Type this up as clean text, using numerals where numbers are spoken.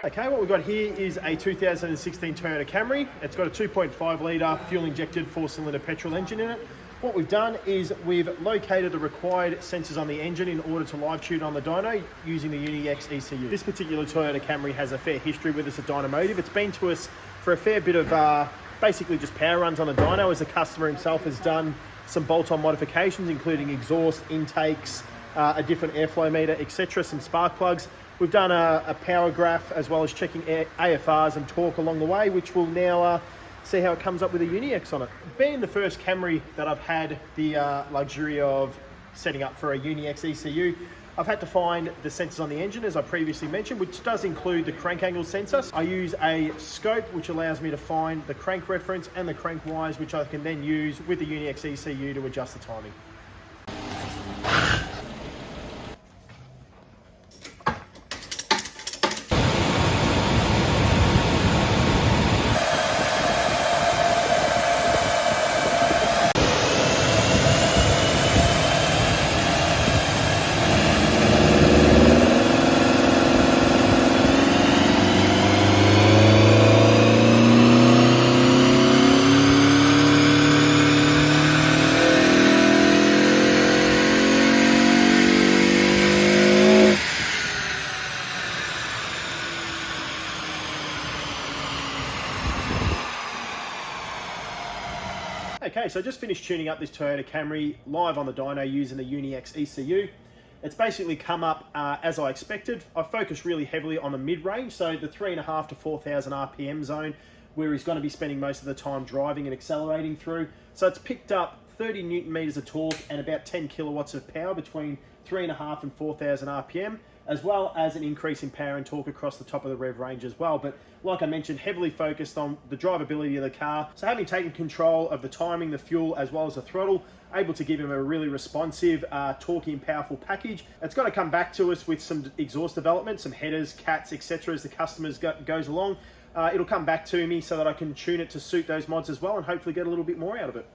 Okay, what we've got here is a 2016 Toyota Camry. It's got a 2.5 litre fuel injected 4-cylinder petrol engine in it. What we've done is we've located the required sensors on the engine in order to live tune on the dyno using the Uni-x ECU. This particular Toyota Camry has a fair history with us at Dynomotive. It's been to us for a fair bit of basically just power runs on the dyno, as the customer himself has done some bolt-on modifications, including exhaust, intakes, a different airflow meter, etc., some spark plugs. We've done a power graph as well as checking AFRs and torque along the way, which will now see how it comes up with a Uni-x on it. Being the first Camry that I've had the luxury of setting up for a Uni-x ECU, I've had to find the sensors on the engine, as I previously mentioned, which does include the crank angle sensor. I use a scope, which allows me to find the crank reference and the crank wise, which I can then use with the Uni-x ECU to adjust the timing. Okay, so I just finished tuning up this Toyota Camry live on the dyno using the Uni-x ECU. It's basically come up as I expected. I focused really heavily on the mid-range, so the 3.5 to 4,000 RPM zone, where he's going to be spending most of the time driving and accelerating through. So it's picked up 30 Newton meters of torque and about 10 kilowatts of power between 3.5 and 4,000 RPM, as well as an increase in power and torque across the top of the rev range as well. But like I mentioned, heavily focused on the drivability of the car. So having taken control of the timing, the fuel, as well as the throttle, able to give him a really responsive, torquey and powerful package. It's got to come back to us with some exhaust development, some headers, cats, etc. as the customers goes along. It'll come back to me so that I can tune it to suit those mods as well and hopefully get a little bit more out of it.